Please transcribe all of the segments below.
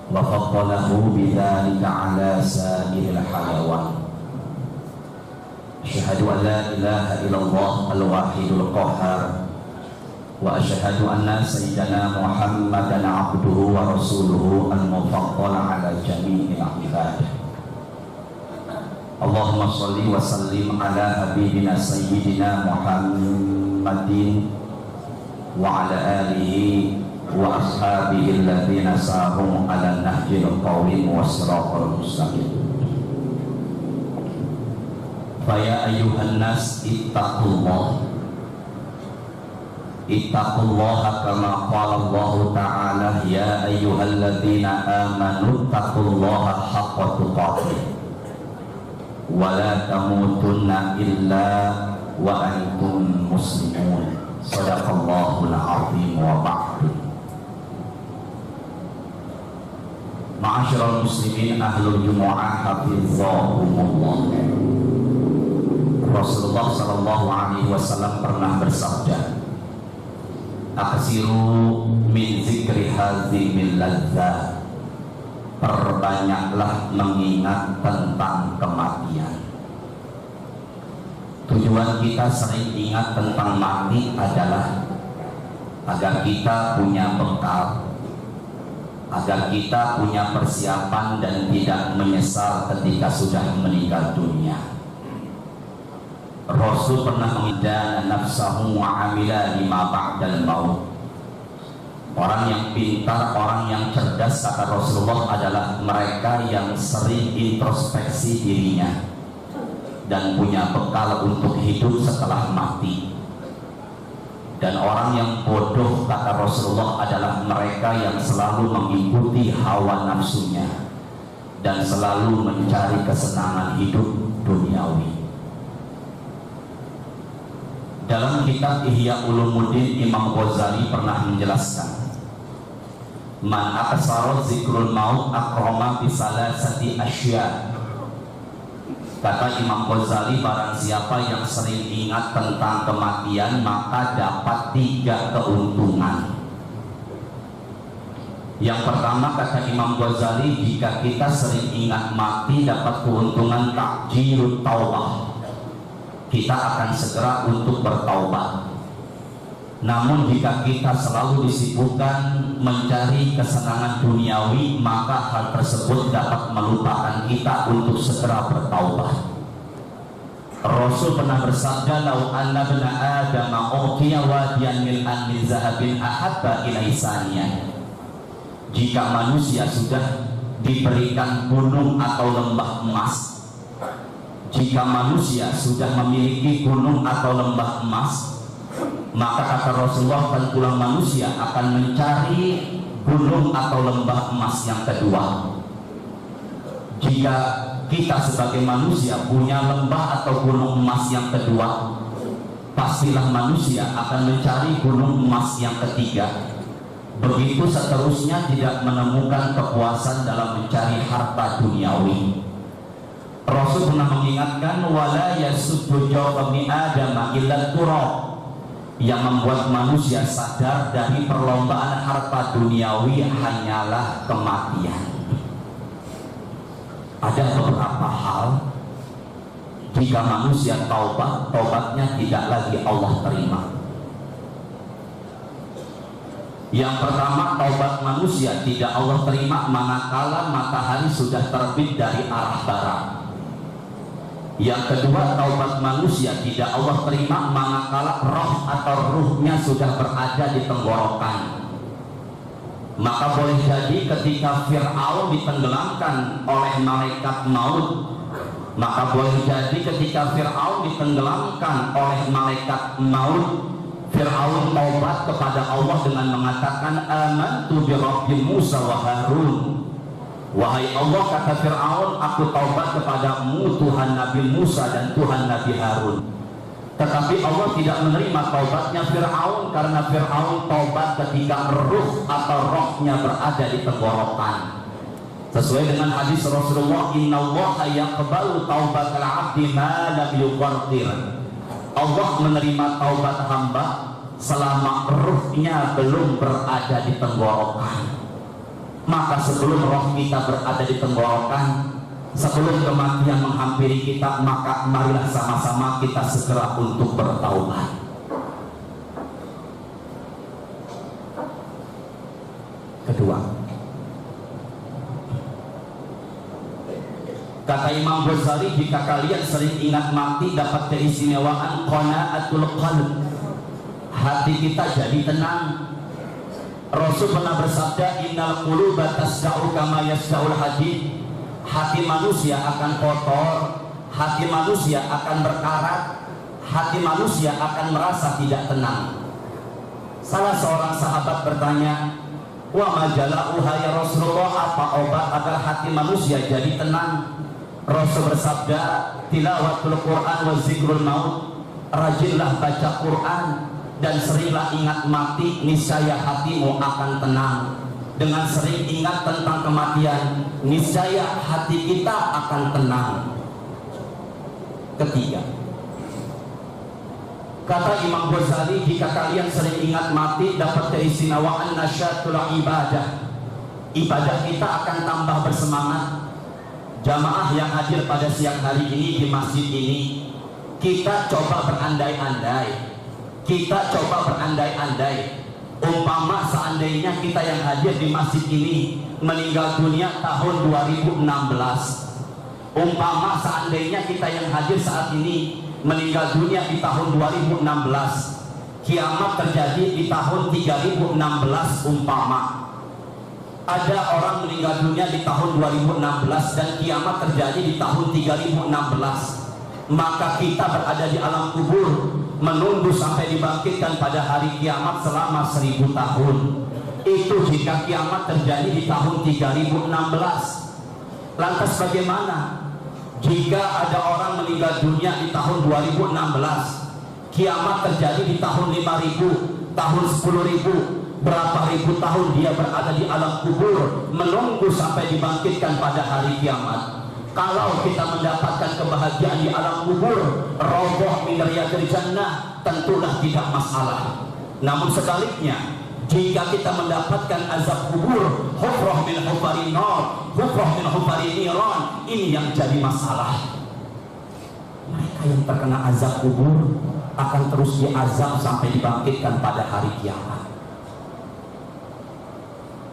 وفضله بذلك على سائر الحيوان. أشهد أن لا إله إلا الله الواحد القهار وأشهد أن سيدنا محمدا عبده ورسوله المفضل على جميع العباد. اللهم صل وسلم على حبيبنا سيدنا محمد وعلى آله وأصحابه الذين ساروا على النهج القويم والصراط المستقيم. فيا أيها الناس اتقوا الله كما قال الله تعالى يا أيها الذين آمنوا اتقوا الله حق تقاته ولا تموتن إلا وأنتم مسلمون. صدق الله العظيم وبعد. Ma'asyiral muslimin ahlul jumu'ah hafizahumullah. Rasulullah sallallahu alaihi wasallam pernah bersabda, aksiru min zikri hazimil ladzah, perbanyaklah mengingat tentang kematian. Tujuan kita sering ingat tentang mati adalah agar kita punya bekal, agar kita punya persiapan dan tidak menyesal ketika sudah meninggal dunia. Rasul pernah mengidana nafsahu wa amila lima ba'dal maut. Orang yang pintar, orang yang cerdas, kata Rasulullah, adalah mereka yang sering introspeksi dirinya dan punya bekal untuk hidup setelah mati. Dan orang yang bodoh, kata Rasulullah, adalah mereka yang selalu mengikuti hawa nafsunya dan selalu mencari kesenangan hidup duniawi. Dalam kitab Ihya Ulumuddin, Imam Ghazali pernah menjelaskan, man aksara zikrul maut akrama bi salasati asya. Kata Imam Ghazali, barang siapa yang sering ingat tentang kematian maka dapat 3 keuntungan. Yang pertama, kata Imam Ghazali, jika kita sering ingat mati dapat keuntungan takjirut taubah, kita akan segera untuk bertaubat. Namun jika kita selalu disibukkan mencari kesenangan duniawi, maka hal tersebut dapat melupakan kita untuk segera bertaubat. Rasul pernah bersabda, "Lau anna bna Adam u'tiya wadiyan mil'an min zahabin ahabba ilaihi saniyan." Jika manusia sudah diberikan gunung atau lembah emas, jika manusia sudah memiliki gunung atau lembah emas, maka kata Rasulullah, tentulah manusia akan mencari gunung atau lembah emas yang kedua. Jika kita sebagai manusia punya lembah atau gunung emas yang kedua, pastilah manusia akan mencari gunung emas yang ketiga. Begitu seterusnya, tidak menemukan kepuasan dalam mencari harta duniawi. Rasul pernah mengingatkan, wala yasuddu jawami adama illa turab. Yang membuat manusia sadar dari perlombaan harta duniawi hanyalah kematian. Ada beberapa hal, jika manusia taubat, taubatnya tidak lagi Allah terima. Yang pertama, taubat manusia tidak Allah terima manakala matahari sudah terbit dari arah barat. Yang kedua, taubat manusia tidak Allah terima manakala roh atau ruhnya sudah berada di tenggorokan. Maka boleh jadi ketika Fir'aun ditenggelamkan oleh malaikat maut, maka boleh jadi ketika Fir'aun ditenggelamkan oleh malaikat maut, Fir'aun taubat kepada Allah dengan mengatakan, amantu bi Rabbi Musa wa Harun. Wahai Allah, kata Fir'aun, aku taubat kepadamu Tuhan Nabi Musa dan Tuhan Nabi Harun. Tetapi Allah tidak menerima taubatnya Fir'aun karena Fir'aun taubat ketika ruh atau rohnya berada di tenggorokan. Sesuai dengan hadis Rasulullah, innallaha yaqbalu taubatal 'abdi ma lam yugharqir. Allah menerima taubat hamba selama ruhnya belum berada di tenggorokan. Maka sebelum roh kita berada di tenggorokan, sebelum kematian menghampiri kita, maka marilah sama-sama kita segera untuk bertaubat. Kedua, kata Imam Ghazali, jika kalian sering ingat mati dapat keistimewaan qanaatul qalb, hati kita jadi tenang. Rasul pernah bersabda, innal quluba tasda'u kama yasda'ul hadid. Hati manusia akan kotor, hati manusia akan berkarat, hati manusia akan merasa tidak tenang. Salah seorang sahabat bertanya, wa majala'uha ya Rasulullah, apa obat agar hati manusia jadi tenang? Rasul bersabda, tilawatul Quran wa zikrul maut. Rajinlah baca Quran dan seringlah ingat mati, niscaya hatimu akan tenang. Dengan sering ingat tentang kematian, niscaya hati kita akan tenang. Ketiga, kata Imam Ghazali, jika kalian sering ingat mati dapat keistimewaan nasyatul ibadah. Ibadah kita akan tambah bersemangat. Jamaah yang hadir pada siang hari ini di masjid ini, kita coba berandai-andai. Kita coba berandai-andai, umpama seandainya kita yang hadir di masjid ini meninggal dunia tahun 2016, umpama seandainya kita yang hadir saat ini meninggal dunia di tahun 2016, kiamat terjadi di tahun 3016, umpama ada orang meninggal dunia di tahun 2016 dan kiamat terjadi di tahun 3016, maka kita berada di alam kubur menunggu sampai dibangkitkan pada hari kiamat selama 1000 tahun. Itu jika kiamat terjadi di tahun 3016. Lantas bagaimana jika ada orang meninggal dunia di tahun 2016, kiamat terjadi di tahun 5000, tahun 10.000, berapa ribu tahun dia berada di alam kubur menunggu sampai dibangkitkan pada hari kiamat? Kalau kita mendapatkan kebahagiaan di alam kubur, roboh min riyadil jannah, tentulah tidak masalah. Namun sebaliknya, jika kita mendapatkan azab kubur, hufrah min hufarin nar, hufrah min hufarin niran, ini yang jadi masalah. Mereka yang terkena azab kubur akan terus diazab sampai dibangkitkan pada hari kiamat.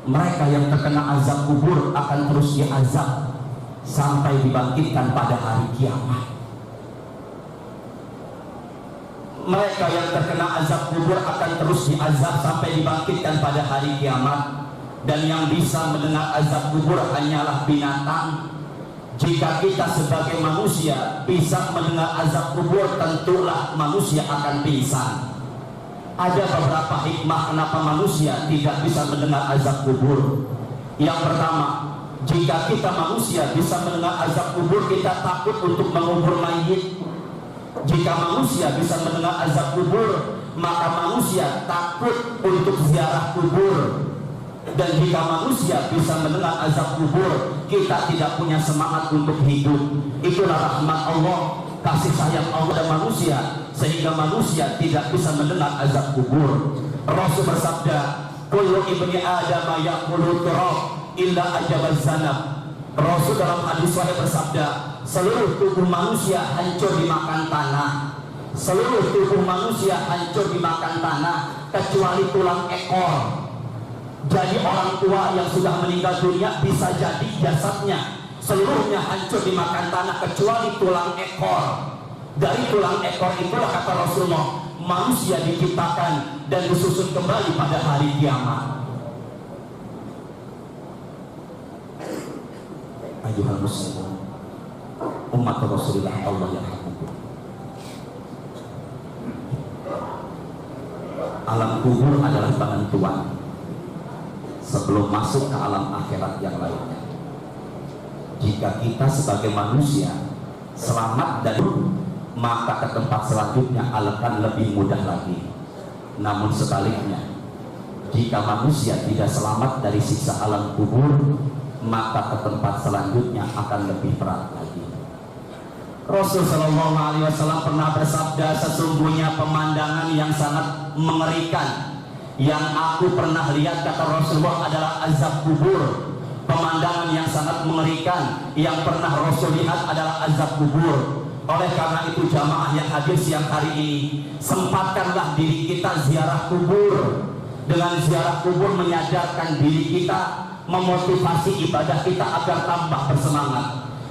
Mereka yang terkena azab kubur akan terus diazab sampai dibangkitkan pada hari kiamat. Mereka yang terkena azab kubur akan terus diazab sampai dibangkitkan pada hari kiamat. Dan yang bisa mendengar azab kubur hanyalah binatang. Jika kita sebagai manusia bisa mendengar azab kubur, tentulah manusia akan pingsan. Ada beberapa hikmah kenapa manusia tidak bisa mendengar azab kubur. Yang pertama, jika kita manusia bisa mendengar azab kubur, kita takut untuk mengubur mayit. Jika manusia bisa mendengar azab kubur, maka manusia takut untuk ziarah kubur. Dan jika manusia bisa mendengar azab kubur, kita tidak punya semangat untuk hidup. Itulah rahmat Allah, kasih sayang Allah dan manusia, sehingga manusia tidak bisa mendengar azab kubur. Rasul bersabda, kullu ibni adam yaqulu turab illa ajabal zanab. Rasul dalam hadis sahih bersabda, seluruh tubuh manusia hancur dimakan tanah. Seluruh tubuh manusia hancur dimakan tanah kecuali tulang ekor. Jadi orang tua yang sudah meninggal dunia bisa jadi jasadnya seluruhnya hancur dimakan tanah kecuali tulang ekor. Dari tulang ekor itulah, kata Rasulullah, manusia diciptakan dan disusun kembali pada hari kiamat. Ayuhal muslimun, umat Rasulullah, Allah yang hakiki. Alam kubur adalah penentuan sebelum masuk ke alam akhirat yang lainnya. Jika kita sebagai manusia selamat dari, maka ke tempat selanjutnya akan lebih mudah lagi. Namun sebaliknya, jika manusia tidak selamat dari siksa alam kubur, maka ke tempat selanjutnya akan lebih berat lagi. Rasul Shallallahu Alaihi Wasallam pernah bersabda, sesungguhnya pemandangan yang sangat mengerikan Yang aku pernah lihat, kata Rasulullah, adalah azab kubur. Pemandangan yang sangat mengerikan yang pernah Rasul lihat adalah azab kubur. Oleh karena itu jamaah yang hadir siang hari ini, sempatkanlah diri kita ziarah kubur. Dengan ziarah kubur menyadarkan diri kita, memotivasi ibadah kita agar tambah bersemangat.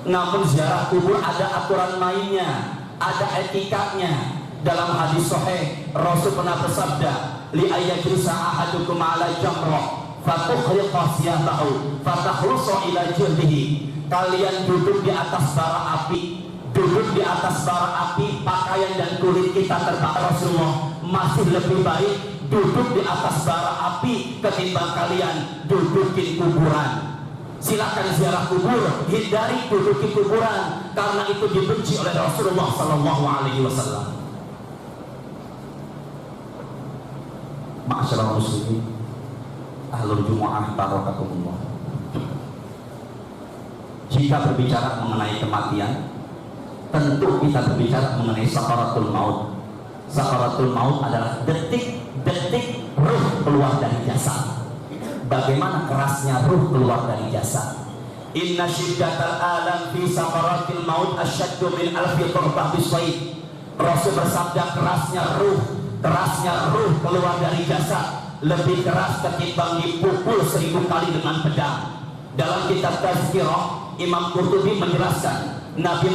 Namun ziarah kubur ada aturan mainnya, ada etikanya. Dalam hadis sahih Rasul pernah bersabda, li ayyajlisa ahadukum ala jamrah fatukhriqa siyatahu fatahrusa ila jildihi. Kalian duduk di atas bara api, duduk di atas bara api, pakaian dan kulit kita terbakar. Rasulullah, masih lebih baik duduk di atas bara api ketimbang kalian dudukin kuburan. Silakan ziarah kubur, hindari duduki kuburan, karena itu dibenci oleh Rasulullah sallallahu alaihi wasallam. Ma'asyiral muslimin, ahlul jumu'ah barakatumullah. Jika berbicara mengenai kematian, tentu kita berbicara mengenai sakaratul maut. Sakaratul maut adalah detik-detik ruh keluar dari jasad. Bagaimana kerasnya ruh keluar dari jasad. Inna syiddatal alam fi sakaratil maut asyaddu min alfi turbah bisayid. Rasul bersabda, kerasnya ruh keluar dari jasad lebih keras ketimbang dipukul 1000 kali dengan pedang. Dalam kitab Tazkirah, Imam Qurtubi menjelaskan, Nabi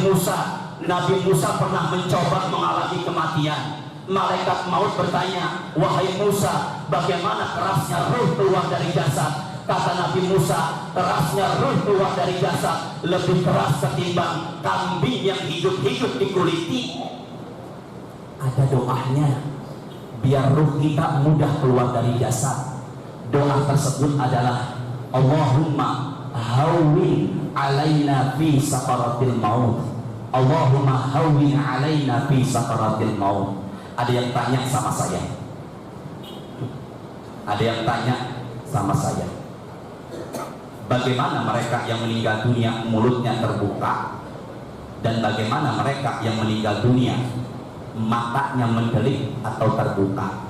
Musa pernah mencoba mengalami kematian. Malaikat maut bertanya, wahai Musa, bagaimana kerasnya ruh keluar dari jasad? Kata Nabi Musa, kerasnya ruh keluar dari jasad lebih keras ketimbang kambing yang hidup-hidup dikuliti. Ada doanya biar ruh kita mudah keluar dari jasad. Doa tersebut adalah Allahumma hawwin alaina fi sakaratil maut. Allahumma hawwin alaina fi sakaratil maut. Ada yang tanya sama saya. Ada yang tanya sama saya. Bagaimana mereka yang meninggal dunia mulutnya terbuka, dan bagaimana mereka yang meninggal dunia matanya mendelik atau terbuka?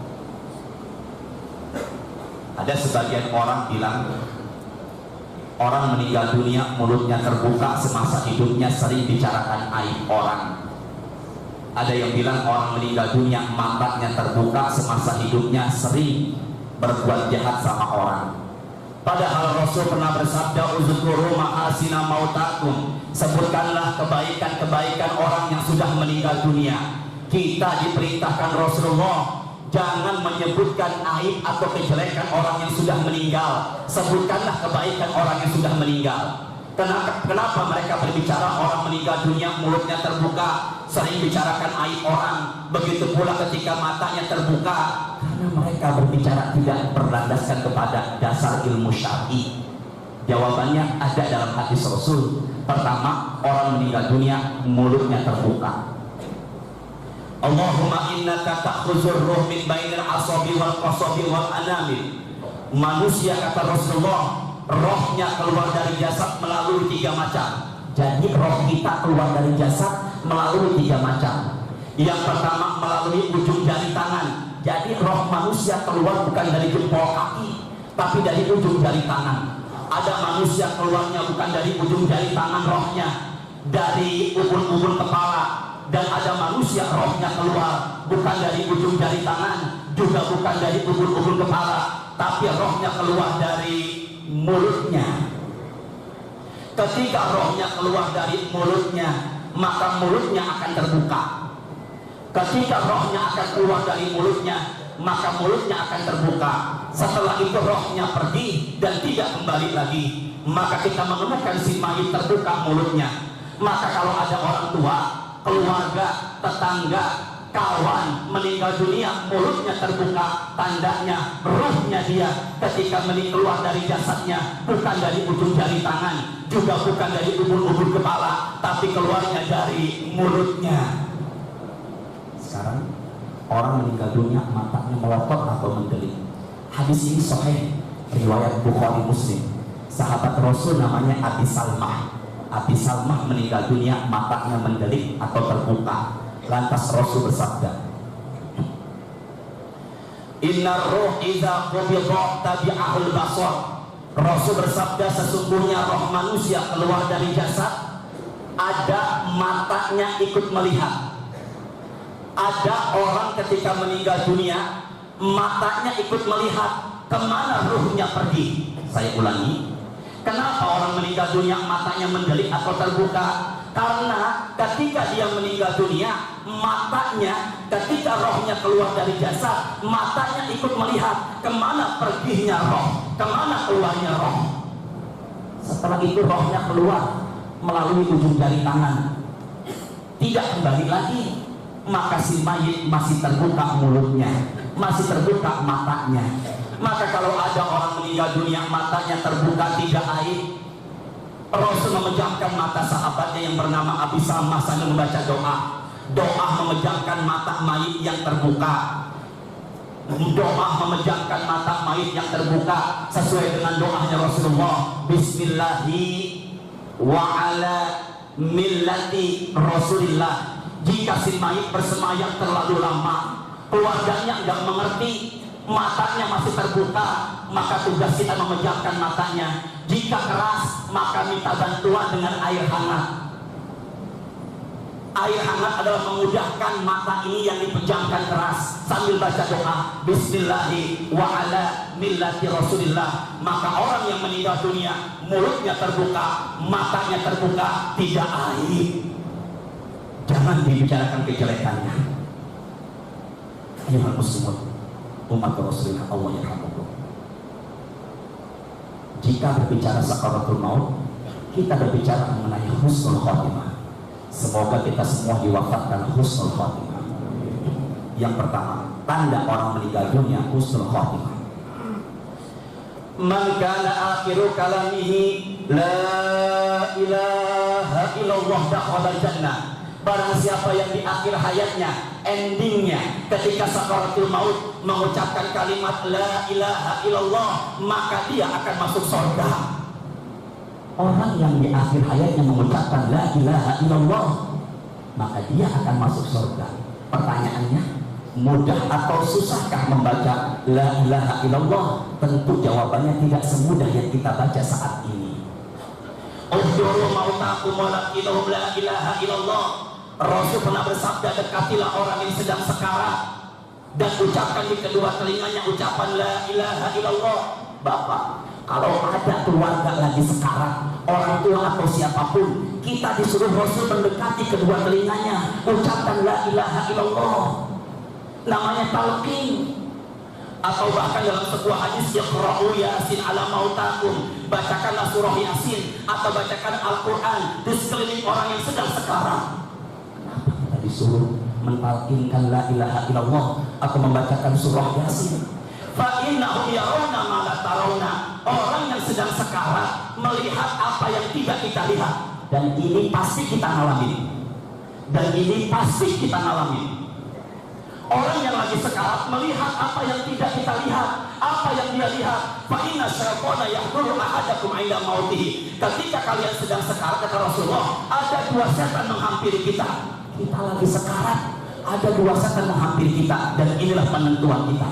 Ada sebagian orang bilang orang meninggal dunia mulutnya terbuka semasa hidupnya sering bicarakan aib orang. Ada yang bilang orang meninggal dunia matanya terbuka semasa hidupnya sering berbuat jahat sama orang. Padahal Rasul pernah bersabda, uzkuru mahasina mautakum, sebutkanlah kebaikan-kebaikan orang yang sudah meninggal dunia. Kita diperintahkan Rasulullah, jangan menyebutkan aib atau kejelekan orang yang sudah meninggal, sebutkanlah kebaikan orang yang sudah meninggal. Kenapa mereka berbicara orang meninggal dunia mulutnya terbuka, sering bicarakan aib orang? Begitu pula ketika matanya terbuka, karena mereka berbicara tidak berlandaskan kepada dasar ilmu syar'i. Jawabannya ada dalam hadis Rasul. Pertama, orang meninggal dunia mulutnya terbuka. Allahumma innaka ta'khuzur ruh min bainil asabi wal qasabi wal anamil. Manusia, kata Rasulullah, rohnya keluar dari jasad melalui 3 macam. Jadi roh kita keluar dari jasad melalui 3 macam. Yang pertama melalui ujung jari tangan. Jadi roh manusia keluar bukan dari jempol kaki, tapi dari ujung jari tangan. Ada manusia keluarnya bukan dari ujung jari tangan, rohnya dari ubun-ubun kepala. Dan ada manusia rohnya keluar bukan dari ujung jari tangan, juga bukan dari ubun-ubun kepala, tapi rohnya keluar dari mulutnya. Ketika rohnya keluar dari mulutnya, maka mulutnya akan terbuka. Ketika rohnya akan keluar dari mulutnya, maka mulutnya akan terbuka. Setelah itu rohnya pergi dan tidak kembali lagi, maka kita menemukan si mayit terbuka mulutnya. Maka kalau ada orang tua, keluarga, tetangga, kawan meninggal dunia mulutnya terbuka, tandanya ruhnya dia ketika keluar dari jasadnya bukan dari ujung jari tangan, juga bukan dari ubun-ubun kepala, tapi keluarnya dari mulutnya. Sekarang orang meninggal dunia matanya melotot atau mendelik. Hadis ini sahih, riwayat Bukhari Muslim. Sahabat Rasul namanya Abi Salmah. Abi Salmah meninggal dunia matanya mendelik atau terbuka. Lantas Rasul bersabda, Inna ruh idza qubida tabi'ahul basar. Rasul bersabda, sesungguhnya roh manusia keluar dari jasad, ada matanya ikut melihat. Ada orang ketika meninggal dunia, matanya ikut melihat kemana ruhnya pergi. Saya ulangi, kenapa orang meninggal dunia matanya mendelik atau terbuka? Karena ketika dia meninggal dunia, matanya, ketika rohnya keluar dari jasad, matanya ikut melihat kemana perginya roh, kemana keluarnya roh. Setelah itu rohnya keluar melalui ujung jari tangan, tidak kembali lagi. Maka si mayit masih terbuka mulutnya, masih terbuka matanya. Maka kalau ada orang meninggal dunia matanya terbuka tidak aib, Rasul memejamkan mata sahabatnya yang bernama Abi Salmah sambil membaca doa memejamkan mata mayit yang terbuka. Doa memejamkan mata mayit yang terbuka sesuai dengan doanya Rasulullah, Bismillahi wa ala millati Rasulillah. Jika si mayit bersemayam terlalu lama, keluarganya enggak mengerti, matanya masih terbuka, maka tugas kita memejamkan matanya. Jika keras, maka minta bantuan dengan air hangat. Air hangat adalah memudahkan mata ini yang dipejamkan keras sambil baca doa Bismillahi wa ala millati Rasulillah. Maka orang yang meninggal dunia mulutnya terbuka, matanya terbuka, tidak aib. Jangan dibicarakan kejelekannya. Ayuhal muslimun, umat Rasulullah, Allah yarhamukum. Jika berbicara sakaratul maut, kita berbicara mengenai husnul khotimah. Semoga kita semua diwafatkan husnul khotimah. Yang pertama, tanda orang meninggal dunia husnul khotimah. Man kana akhiru kalamihi la ilaha illallah dakhala jannah. Barang siapa yang di akhir hayatnya, endingnya ketika sakaratul maut mengucapkan kalimat la ilaha illallah, maka dia akan masuk surga. Orang yang di akhir hayatnya mengucapkan la ilaha illallah, maka dia akan masuk surga. Pertanyaannya, mudah atau susahkah membaca la ilaha illallah? Tentu jawabannya tidak semudah yang kita baca saat ini. Uhduru mautakum wa lakinahum la ilaha illallah. Rasul pernah bersabda, dekatilah orang yang sedang sekarat dan ucapkan di kedua telinganya ucapan la ilaha illallah. Bapak, kalau ada keluarga lagi sekarat, orang tua atau siapapun, kita disuruh Rasul mendekati kedua telinganya, ucapkan la ilaha illallah. Namanya talqin. Atau bahkan dalam sebuah hadis, yaqra'u yasin ala mautakum, bacakanlah surah Yasin atau bacakan Al-Quran di sekeliling orang yang sedang sekarat. Disuruh mentalkinkan la ilaha illallah atau membacakan surah Yasin. Fa innahum yarawna ma la tarawna. Orang yang sedang sekarat melihat apa yang tidak kita lihat, dan ini pasti kita ngalamin. Dan ini pasti kita ngalamin. Orang yang lagi sekarat melihat apa yang tidak kita lihat. Apa yang dia lihat? Fa inna syaitana yahduru ahadakum 'inda mautihi. Ketika kalian sedang sekarat, kata Rasulullah, ada dua setan menghampiri kita. Kita lagi sekarat, ada dua setan menghampiri kita, dan inilah penentuan kita.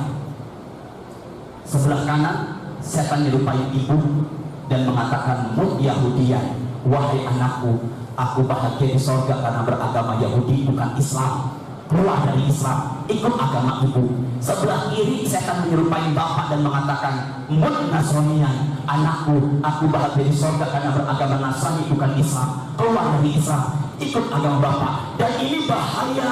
Sebelah kanan, setan menyerupai ibu dan mengatakan, mut Yahudiyan, wahai anakku, aku bahagia di surga karena beragama Yahudi bukan Islam. Keluar dari Islam, ikut agama ibu. Sebelah kiri, setan menyerupai bapak dan mengatakan, mut Nasroniyan, anakku, aku bahagia di surga karena beragama Nasrani bukan Islam. Keluar dari Islam, ikut agama bapak. Dan ini bahaya.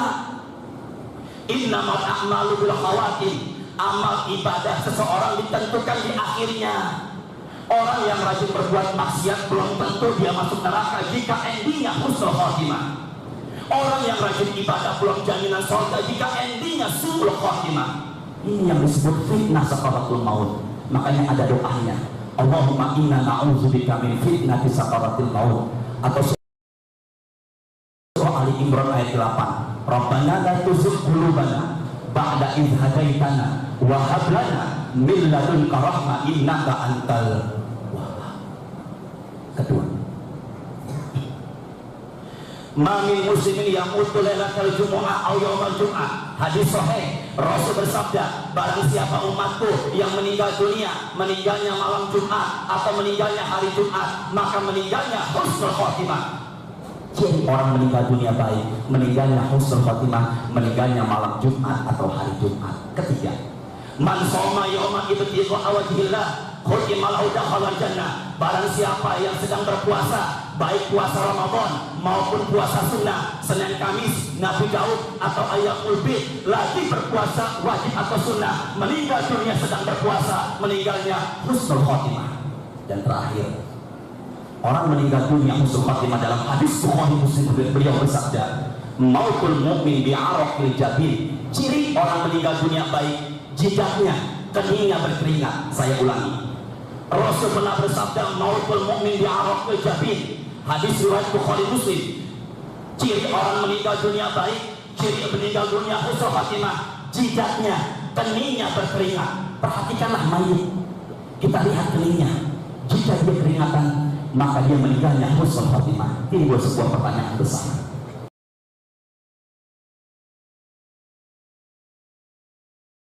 Innamal a'malu bil khawatim. Amal ibadah seseorang ditentukan di akhirnya. Orang yang rajin berbuat maksiat belum tentu dia masuk neraka jika endingnya husnul khotimah. Orang yang rajin ibadah belum jaminan surga jika endingnya su'ul khotimah. Ini yang disebut fitnah sakaratul maut. Makanya ada doanya, Allahumma inna na'udzubika min fitnati sakaratul maut. Atau surah Ali Imran ayat 8, Rabbana la tuzigh qulubana ba'da idh hadaitana wa hab lana min ladunka rahmah innaka antal wahhab. Kedua, ma min muslimin yamutu lailatal jumu'ah aw yaumal jum'ah. Hadis sahih, Rasul bersabda, barang siapa umatku yang meninggal dunia, meninggalnya malam Jumat atau meninggalnya hari Jumat, maka meninggalnya husnul khotimah. Jadi orang meninggal dunia baik, meninggalnya husnul khotimah, meninggalnya malam Jumat atau hari Jumat. Ketiga, man shoma yawma ibtigha wajhillah khutima lahu dakhala jannah. Barang siapa yang sedang berpuasa, baik puasa Ramadan maupun puasa sunnah, Senin Kamis, Nabi Daud atau Ayyamul Bid, lagi berpuasa wajib atau sunnah, meninggal dunia sedang berpuasa, meninggalnya husnul khotimah. Dan terakhir, orang meninggal dunia husnul khotimah dalam hadis Bukhari Muslim, beliau bersabda, mautul mu'min bi'araqil jabin. Ciri orang meninggal dunia baik, jidatnya, keningnya berkeringat. Saya ulangi, Rasul pernah bersabda, mautul mu'min bi'araqil jabin. Hadis riwayat Bukhari Muslim. Ciri orang meninggal dunia baik, ciri meninggal dunia husnul khotimah, jidatnya, keningnya berkeringat. Perhatikanlah mayit, kita lihat keningnya, jika dia keringatan, maka dia meninggalnya husnul khotimah. Timbul sebuah pertanyaan besar,